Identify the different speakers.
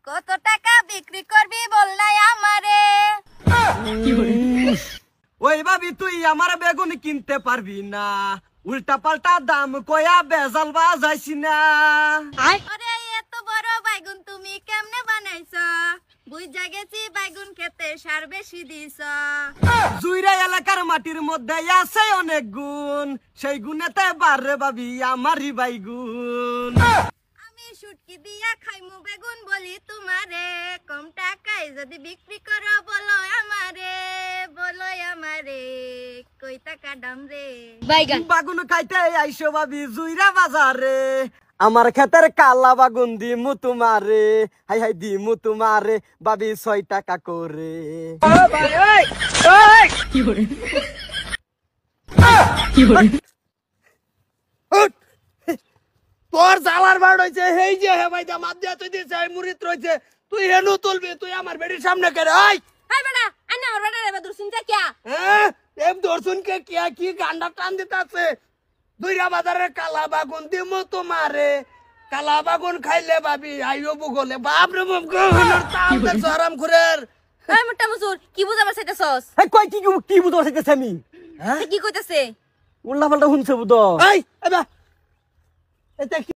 Speaker 1: কত টাকা বিক্রি করবি বল নাই আমারে।
Speaker 2: ওই ভাবি তুই আমার বেগুন কিনতে পারবি না, উল্টা পাল্টা দাম কয়া বেজাল বাজাইছি না।
Speaker 1: আরে এত বড় বাইগুন তুমি কেমনে বানাইছো? বুঝা গেছি বাইগুন খেতে সার বেশি দিছ।
Speaker 2: জুইরা এলাকার মাটির মধ্যে আছে অনেক গুণ, সেই গুণেতে বারে ভাবি আমারই বাইগুন।
Speaker 1: আমি শুটকি দিয়া খাইমু বেগুন বলি তোমারে, কম টাকায় যদি বিক্রি করো বলো আমারে, বলো আমারে কই টাকা দাম রে।
Speaker 2: বাগুন খাইতে আইসো ভাবি জুইরা বাজারে, আমার ক্ষেতের কালা বাগুন দিমু তোমারে, হাই হাই দিমু তোমারে ভাবি 6 টাকা করে।
Speaker 3: তোর জালার বাড় হইছে হেই যে হে ভাই মাত দিয়া তুই দিছে এই মুরিত রইছে, তুই হেনু তুলবি, তুই আমার বেটির সামনে করে আই।
Speaker 1: হাই বেটা আন্না আমার বেটা রে বাদুর চিন্তা কিয়া?
Speaker 3: হ্যাঁ এম দর্শন কে কিয়া কি গান্ডা টান দিতাছে। দুইরা বাজারে কালা বাগুন দিমু তোমারে, কালা বাগুন খাইলে ভাবি আইও বুগলে বাপ রে বাপ গহনার তাল দেখছ আরাম খুরের।
Speaker 1: এই মোটা মুসুর কি বুঝাবার চাইতাছস?
Speaker 2: এই কই কি বুঝো শিখেছি আমি?
Speaker 1: কি কইতাছে?
Speaker 2: উল্টা পাল্টা শুনছে বুঝো।
Speaker 3: এই এবা এটা